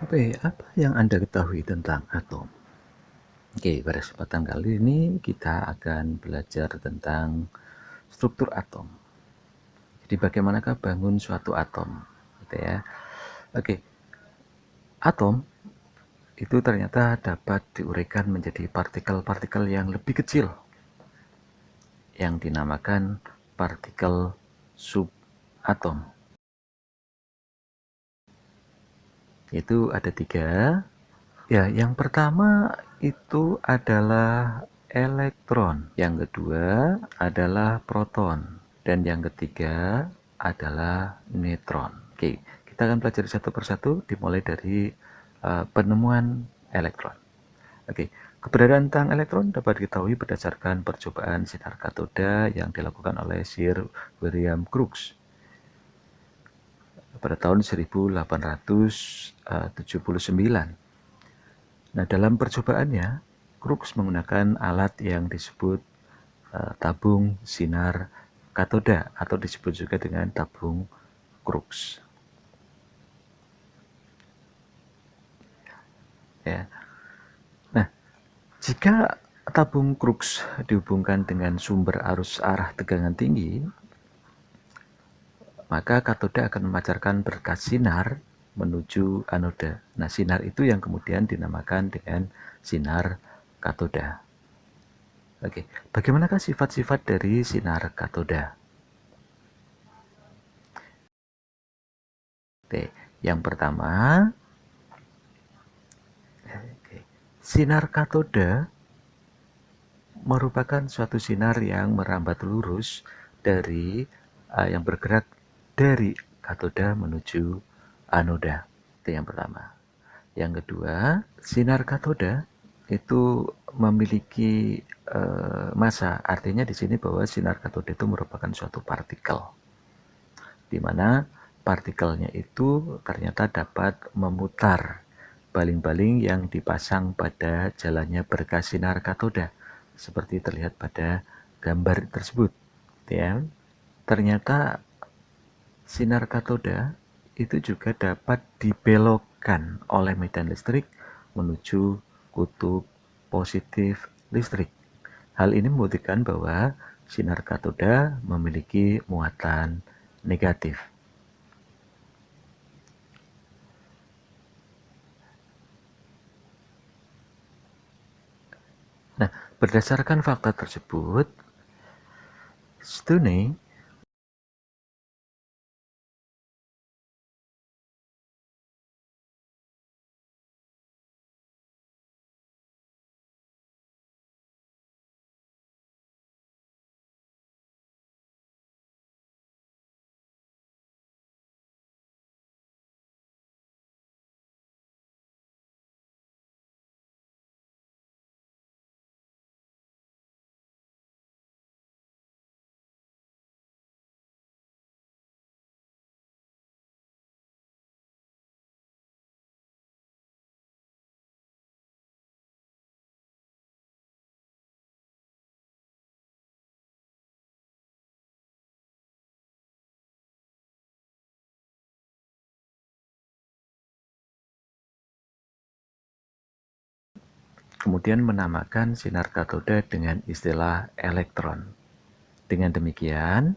Oke, apa yang Anda ketahui tentang atom? Oke, pada kesempatan kali ini kita akan belajar tentang struktur atom. Jadi bagaimanakah bangun suatu atom, gitu ya. Oke, atom itu ternyata dapat diuraikan menjadi partikel-partikel yang lebih kecil yang dinamakan partikel subatom. Itu ada 3. Ya, yang pertama itu adalah elektron, yang kedua adalah proton, dan yang ketiga adalah neutron. Oke, kita akan pelajari satu persatu dimulai dari penemuan elektron. Oke, keberadaan tentang elektron dapat diketahui berdasarkan percobaan sinar katoda yang dilakukan oleh Sir William Crookes pada tahun 1879. Nah, dalam percobaannya, Crookes menggunakan alat yang disebut tabung sinar katoda atau disebut juga dengan tabung Crookes. Ya. Nah, jika tabung Crookes dihubungkan dengan sumber arus arah tegangan tinggi, maka katoda akan memancarkan berkas sinar menuju anoda. Nah, sinar itu yang kemudian dinamakan dengan sinar katoda. Oke, bagaimanakah sifat-sifat dari sinar katoda? Oke, yang pertama, sinar katoda merupakan suatu sinar yang merambat lurus dari yang bergerak dari katoda menuju anoda. Itu yang pertama. Yang kedua, sinar katoda itu memiliki massa. Artinya di sini bahwa sinar katoda itu merupakan suatu partikel, di mana partikelnya itu ternyata dapat memutar baling-baling yang dipasang pada jalannya berkas sinar katoda, seperti terlihat pada gambar tersebut. Ya, ternyata sinar katoda itu juga dapat dibelokkan oleh medan listrik menuju kutub positif listrik. Hal ini membuktikan bahwa sinar katoda memiliki muatan negatif. Nah, berdasarkan fakta tersebut, Stoney kemudian menamakan sinar katoda dengan istilah elektron. Dengan demikian,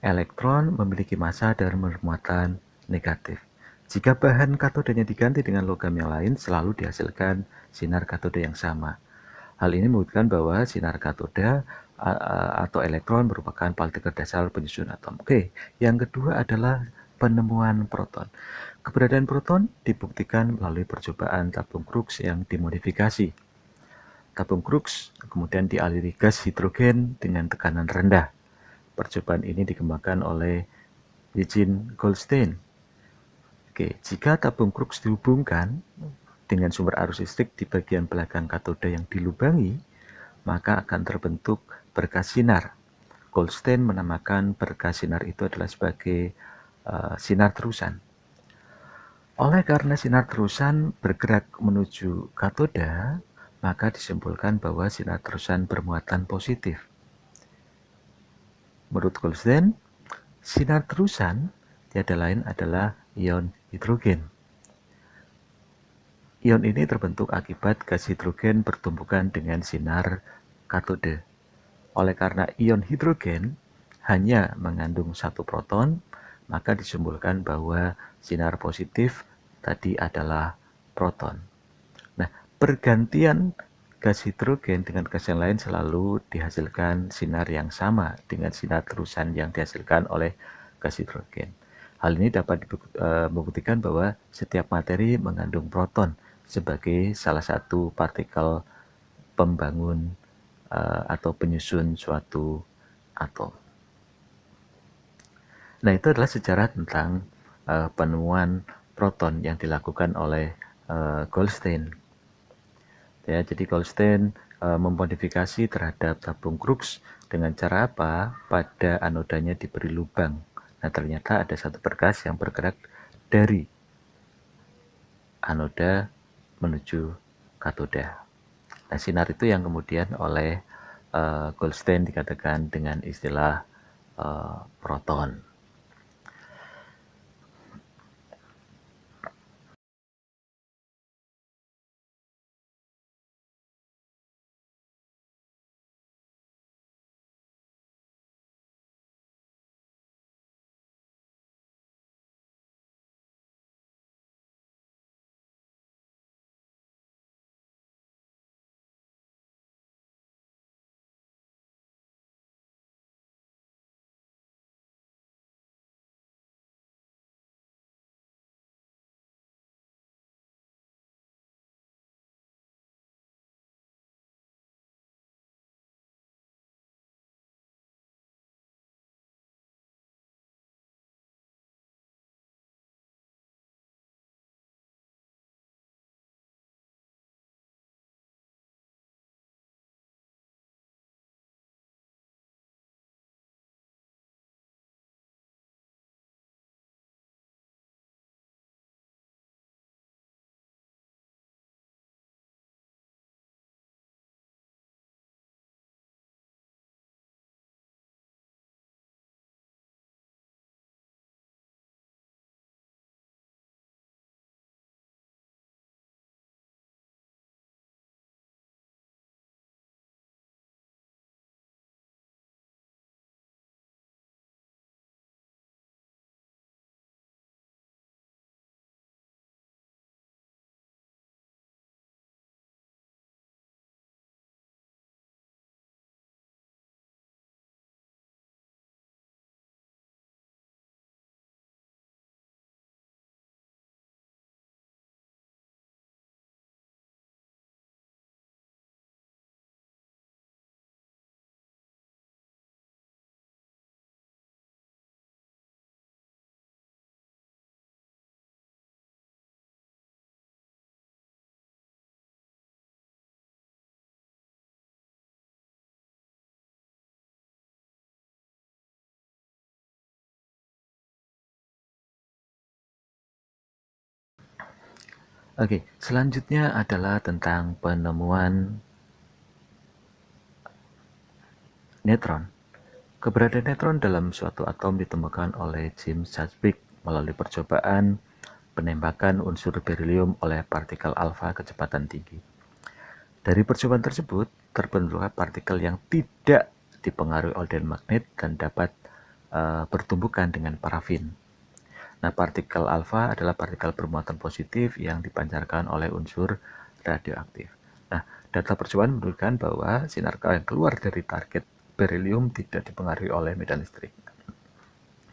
elektron memiliki massa dan bermuatan negatif. Jika bahan katodanya diganti dengan logam yang lain, selalu dihasilkan sinar katoda yang sama. Hal ini membuktikan bahwa sinar katoda atau elektron merupakan partikel dasar penyusun atom. Oke, yang kedua adalah penemuan proton. Keberadaan proton dibuktikan melalui percobaan tabung Crookes yang dimodifikasi. Tabung Crookes kemudian dialiri gas hidrogen dengan tekanan rendah. Percobaan ini dikembangkan oleh Eugene Goldstein. Oke, jika tabung Crookes dihubungkan dengan sumber arus listrik di bagian belakang katoda yang dilubangi, maka akan terbentuk berkas sinar. Goldstein menamakan berkas sinar itu adalah sebagai sinar terusan. Oleh karena sinar terusan bergerak menuju katoda, maka disimpulkan bahwa sinar terusan bermuatan positif. Menurut Goldstein, sinar terusan tiada lain adalah ion hidrogen. Ion ini terbentuk akibat gas hidrogen bertumbukan dengan sinar katode. Oleh karena ion hidrogen hanya mengandung satu proton, maka disimpulkan bahwa sinar positif tadi adalah proton. Nah, pergantian gas hidrogen dengan gas yang lain selalu dihasilkan sinar yang sama dengan sinar terusan yang dihasilkan oleh gas hidrogen. Hal ini dapat membuktikan bahwa setiap materi mengandung proton sebagai salah satu partikel pembangun atau penyusun suatu atom. Nah, itu adalah sejarah tentang penemuan proton yang dilakukan oleh Goldstein. Ya, jadi Goldstein memodifikasi terhadap tabung Crookes dengan cara apa? Pada anodanya diberi lubang. Nah, ternyata ada satu berkas yang bergerak dari anoda menuju katoda. Nah, sinar itu yang kemudian oleh Goldstein dikatakan dengan istilah proton. Oke, selanjutnya adalah tentang penemuan neutron. Keberadaan neutron dalam suatu atom ditemukan oleh James Chadwick melalui percobaan penembakan unsur berilium oleh partikel alfa kecepatan tinggi. Dari percobaan tersebut, terbentuklah partikel yang tidak dipengaruhi oleh magnet dan dapat bertumbukan dengan parafin. Nah, partikel alfa adalah partikel bermuatan positif yang dipancarkan oleh unsur radioaktif. Nah, data percobaan menunjukkan bahwa sinar yang keluar dari target berilium tidak dipengaruhi oleh medan listrik.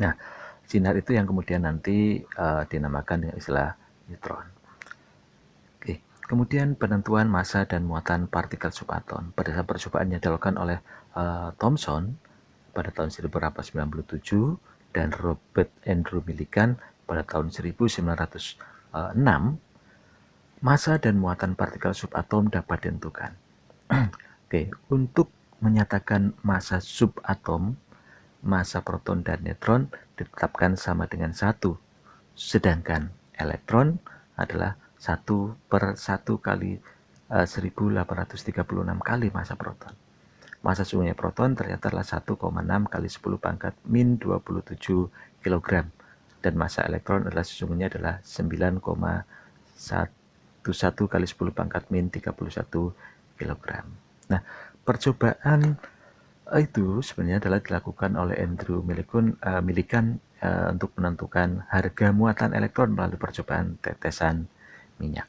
Nah, sinar itu yang kemudian nanti dinamakan dengan istilah neutron. Oke, kemudian penentuan massa dan muatan partikel subatom. Berdasarkan percobaan yang dilakukan oleh Thomson pada tahun 1897 dan Robert Andrew Millikan pada tahun 1906, massa dan muatan partikel subatom dapat ditentukan. Oke, untuk menyatakan massa subatom, massa proton dan neutron ditetapkan sama dengan 1, sedangkan elektron adalah 1/1 kali 1836 kali massa proton. Massa sungguhnya proton ternyata adalah 1,6 kali 10 pangkat min 27 kg dan massa elektron adalah sesungguhnya adalah 9,1 itu 1 kali 10 pangkat min 31 kg. Nah, percobaan itu sebenarnya adalah dilakukan oleh Andrew Millikan untuk menentukan harga muatan elektron melalui percobaan tetesan minyak.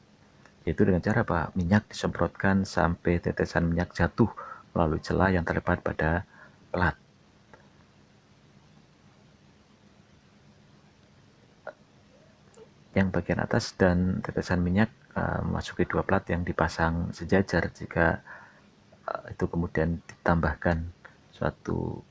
Yaitu dengan cara apa? Minyak disemprotkan sampai tetesan minyak jatuh melalui celah yang terlepas pada plat. Yang bagian atas dan tetesan minyak memasuki dua plat yang dipasang sejajar. Jika itu kemudian ditambahkan suatu